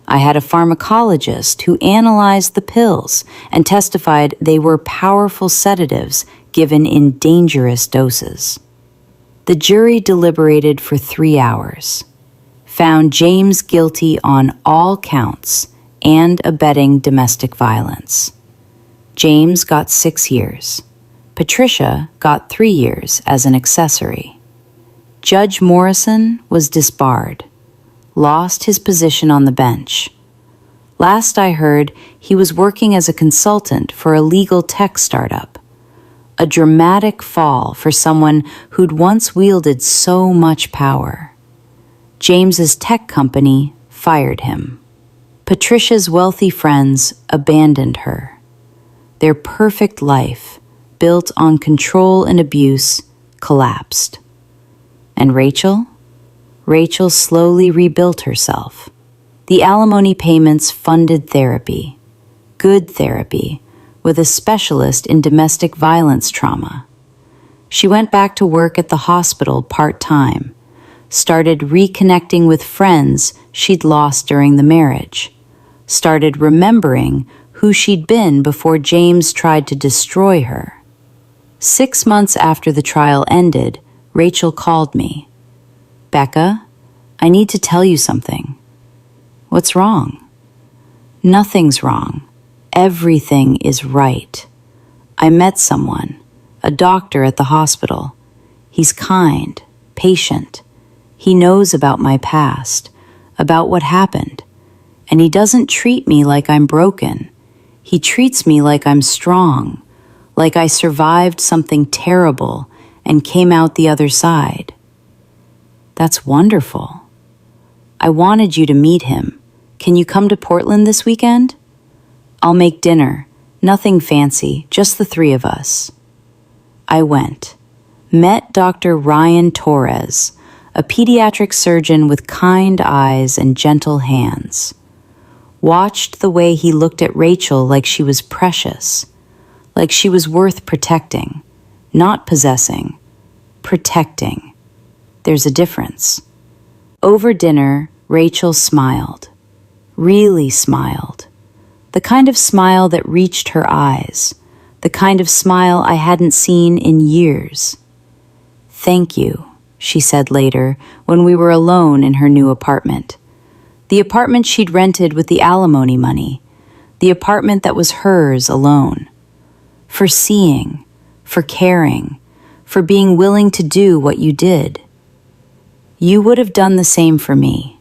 I had a pharmacologist who analyzed the pills and testified they were powerful sedatives given in dangerous doses. The jury deliberated for 3 hours, found James guilty on all counts and abetting domestic violence. James got 6 years. Patricia got 3 years as an accessory. Judge Morrison was disbarred, lost his position on the bench. Last I heard, he was working as a consultant for a legal tech startup. A dramatic fall for someone who'd once wielded so much power. James's tech company fired him. Patricia's wealthy friends abandoned her. Their perfect life, built on control and abuse, collapsed. And Rachel? Rachel slowly rebuilt herself. The alimony payments funded therapy, good therapy, with a specialist in domestic violence trauma. She went back to work at the hospital part-time, started reconnecting with friends she'd lost during the marriage, started remembering who she'd been before James tried to destroy her. 6 months after the trial ended, Rachel called me. "Becca, I need to tell you something." "What's wrong?" "Nothing's wrong. Everything is right. I met someone, a doctor at the hospital. He's kind, patient. He knows about my past, about what happened, and he doesn't treat me like I'm broken. He treats me like I'm strong, like I survived something terrible and came out the other side." "That's wonderful. I wanted you to meet him. Can you come to Portland this weekend?" "I'll make dinner. Nothing fancy, just the 3 of us." I went. Met Dr. Ryan Torres, a pediatric surgeon with kind eyes and gentle hands. Watched the way he looked at Rachel like she was precious, like she was worth protecting, not possessing, protecting. There's a difference. Over dinner, Rachel smiled, really smiled. The kind of smile that reached her eyes, the kind of smile I hadn't seen in years. "Thank you," she said later when we were alone in her new apartment. The apartment she'd rented with the alimony money, the apartment that was hers alone. For seeing, for caring, for being willing to do what you did. You would have done the same for me.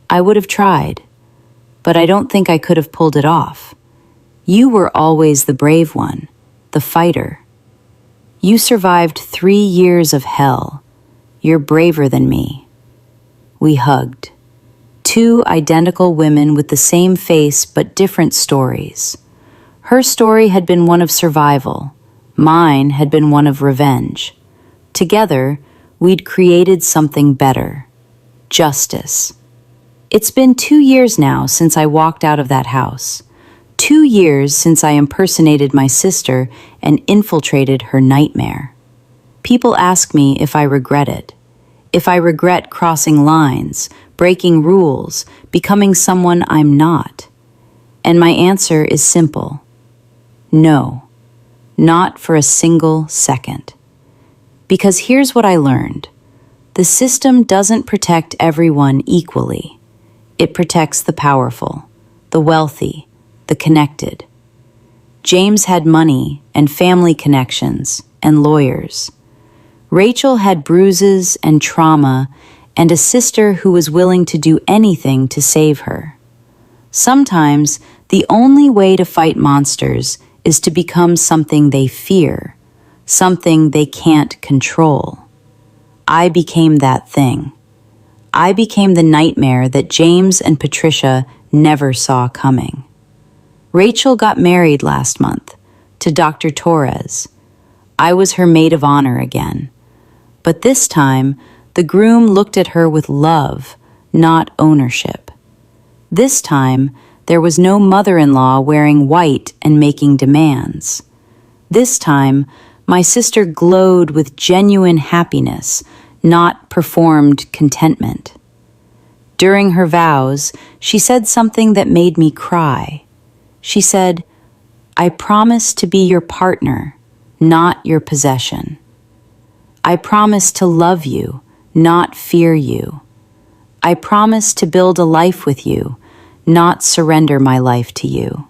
I would have tried, but I don't think I could have pulled it off. You were always the brave one, the fighter. You survived 3 years of hell. You're braver than me." We hugged. 2 identical women with the same face but different stories. Her story had been one of survival. Mine had been one of revenge. Together, we'd created something better. Justice. It's been 2 years now since I walked out of that house. 2 years since I impersonated my sister and infiltrated her nightmare. People ask me if I regret it. If I regret crossing lines, breaking rules, becoming someone I'm not. And my answer is simple. No, not for a single second. Because here's what I learned. The system doesn't protect everyone equally. It protects the powerful, the wealthy, the connected. James had money and family connections and lawyers. Rachel had bruises and trauma and a sister who was willing to do anything to save her. Sometimes the only way to fight monsters is to become something they fear, something they can't control. I became that thing. I became the nightmare that James and Patricia never saw coming. Rachel got married last month to Dr. Torres. I was her maid of honor again. But this time, the groom looked at her with love, not ownership. This time, there was no mother-in-law wearing white and making demands. This time, my sister glowed with genuine happiness, not performed contentment. During her vows, she said something that made me cry. She said, "I promise to be your partner, not your possession. I promise to love you, not fear you. I promise to build a life with you, not surrender my life to you.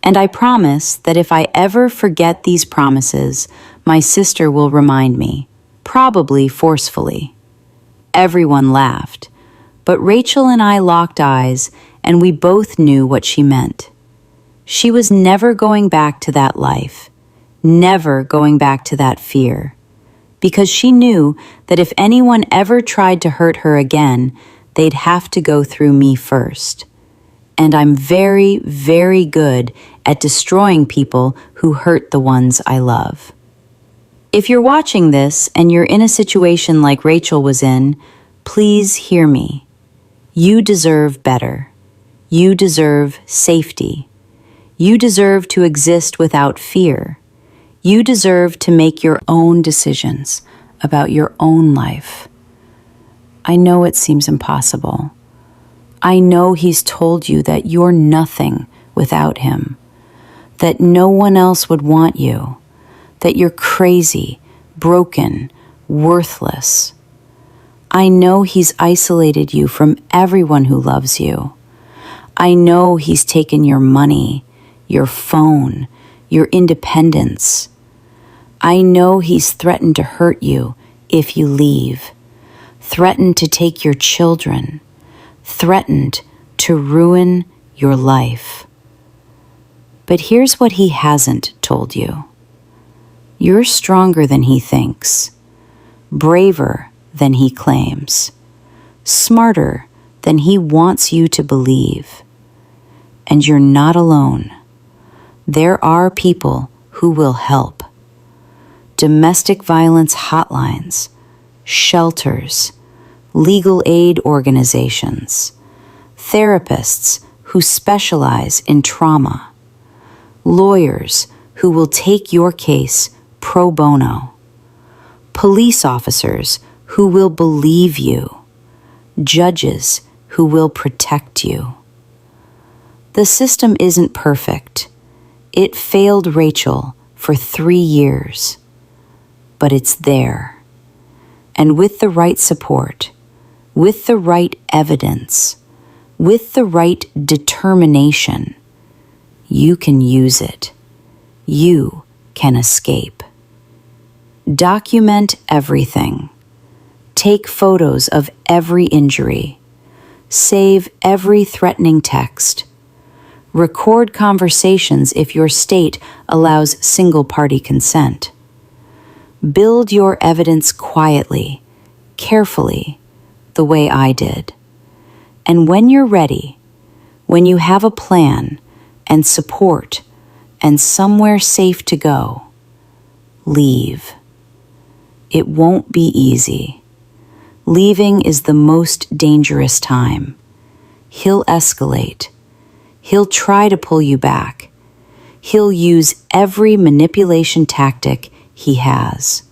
And I promise that if I ever forget these promises, my sister will remind me, probably forcefully." Everyone laughed, but Rachel and I locked eyes, and we both knew what she meant. She was never going back to that life, never going back to that fear, because she knew that if anyone ever tried to hurt her again, they'd have to go through me first. and I'm very, very good at destroying people who hurt the ones I love. If you're watching this and you're in a situation like Rachel was in, please hear me. You deserve better. You deserve safety. You deserve to exist without fear. You deserve to make your own decisions about your own life. I know it seems impossible. I know he's told you that you're nothing without him, that no one else would want you, that you're crazy, broken, worthless. I know he's isolated you from everyone who loves you. I know he's taken your money, your phone, your independence. I know he's threatened to hurt you if you leave, threatened to take your children, threatened to ruin your life. But here's what he hasn't told you. You're stronger than he thinks, braver than he claims, smarter than he wants you to believe. And you're not alone. There are people who will help. Domestic violence hotlines, shelters, legal aid organizations, therapists who specialize in trauma, lawyers who will take your case pro bono, police officers who will believe you, judges who will protect you. The system isn't perfect. It failed Rachel for 3 years, but it's there. And with the right support, with the right evidence, with the right determination, you can use it. You can escape. Document everything. Take photos of every injury. Save every threatening text. Record conversations if your state allows single-party consent. Build your evidence quietly, carefully, the way I did. And when you're ready, when you have a plan and support and somewhere safe to go, leave. It won't be easy. Leaving is the most dangerous time. He'll escalate. He'll try to pull you back. He'll use every manipulation tactic he has.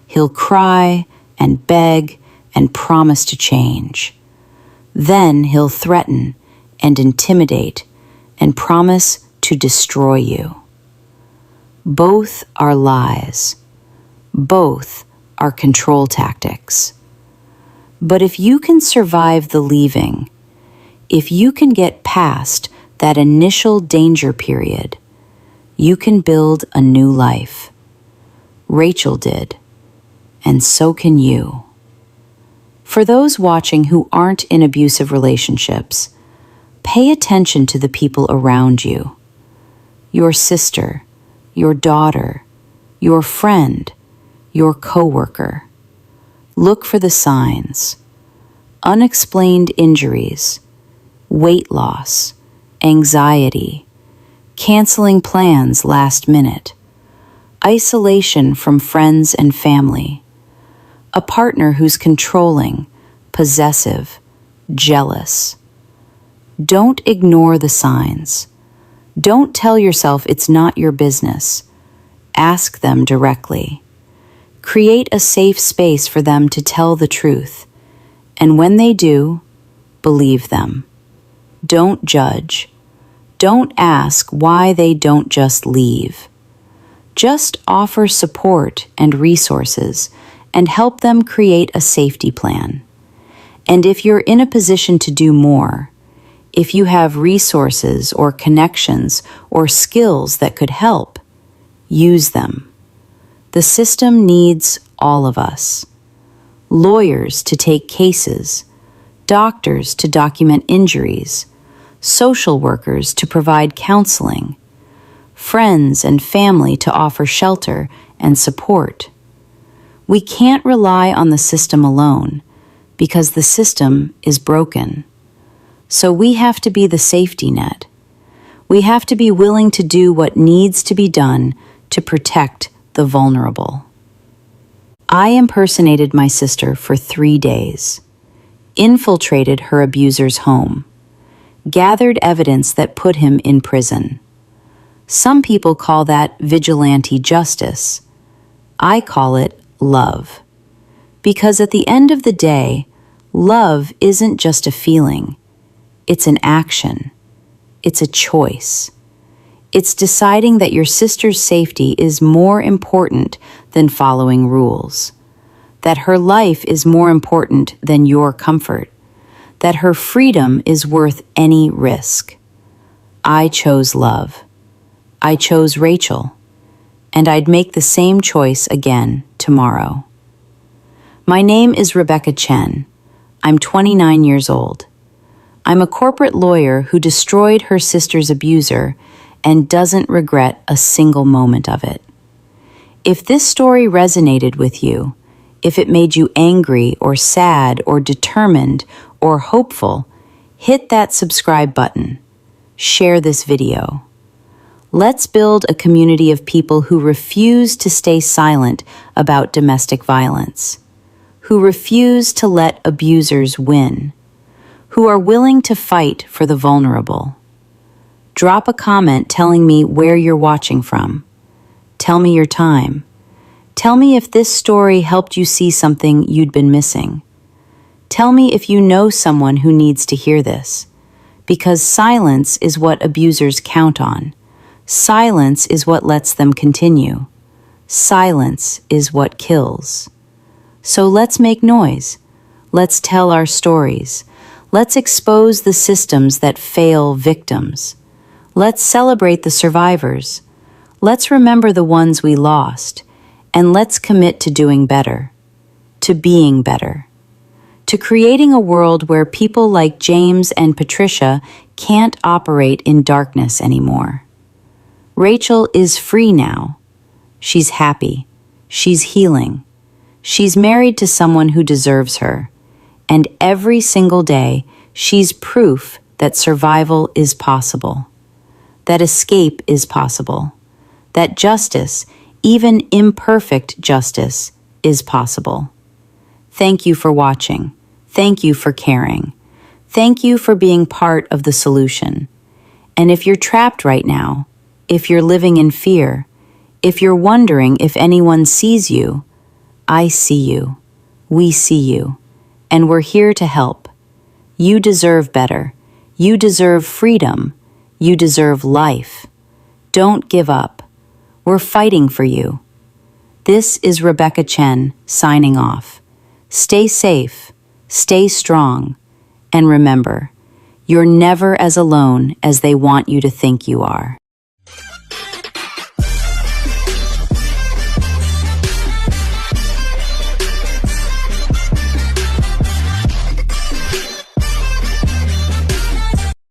He'll cry and beg and promise to change. Then he'll threaten and intimidate and promise to destroy you. Both are lies. Both are control tactics. But if you can survive the leaving, if you can get past that initial danger period, you can build a new life. Rachel did, and so can you. For those watching who aren't in abusive relationships, pay attention to the people around you. Your sister, your daughter, your friend, your coworker. Look for the signs. Unexplained injuries, weight loss, anxiety, canceling plans last minute, isolation from friends and family, a partner who's controlling, possessive, jealous. Don't ignore the signs. Don't tell yourself it's not your business. Ask them directly. Create a safe space for them to tell the truth, and when they do, believe them. Don't judge. Don't ask why they don't just leave. Just offer support and resources and help them create a safety plan. And if you're in a position to do more, if you have resources or connections or skills that could help, use them. The system needs all of us. Lawyers to take cases, doctors to document injuries, social workers to provide counseling, friends and family to offer shelter and support. We can't rely on the system alone because the system is broken. So we have to be the safety net. We have to be willing to do what needs to be done to protect the vulnerable. I impersonated my sister for 3 days, infiltrated her abuser's home, gathered evidence that put him in prison. Some people call that vigilante justice. I call it love. Because at the end of the day, love isn't just a feeling. It's an action. It's a choice. It's deciding that your sister's safety is more important than following rules, that her life is more important than your comfort, that her freedom is worth any risk. I chose love. I chose Rachel, and I'd make the same choice again tomorrow. My name is Rebecca Chen. I'm 29 years old. I'm a corporate lawyer who destroyed her sister's abuser and doesn't regret a single moment of it. If this story resonated with you, if it made you angry or sad or determined or hopeful, hit that subscribe button. Share this video. Let's build a community of people who refuse to stay silent about domestic violence, who refuse to let abusers win, who are willing to fight for the vulnerable. Drop a comment telling me where you're watching from. Tell me your time. Tell me if this story helped you see something you'd been missing. Tell me if you know someone who needs to hear this, because silence is what abusers count on. Silence is what lets them continue. Silence is what kills. So let's make noise. Let's tell our stories. Let's expose the systems that fail victims. Let's celebrate the survivors. Let's remember the ones we lost. And let's commit to doing better. To being better. To creating a world where people like James and Patricia can't operate in darkness anymore. Rachel is free now. She's happy. She's healing. She's married to someone who deserves her. And every single day, she's proof that survival is possible. That escape is possible. That justice, even imperfect justice, is possible. Thank you for watching. Thank you for caring. Thank you for being part of the solution. And if you're trapped right now, if you're living in fear, if you're wondering if anyone sees you, I see you. We see you. And we're here to help. You deserve better. You deserve freedom. You deserve life. Don't give up. We're fighting for you. This is Rebecca Chen signing off. Stay safe, stay strong, and remember, you're never as alone as they want you to think you are.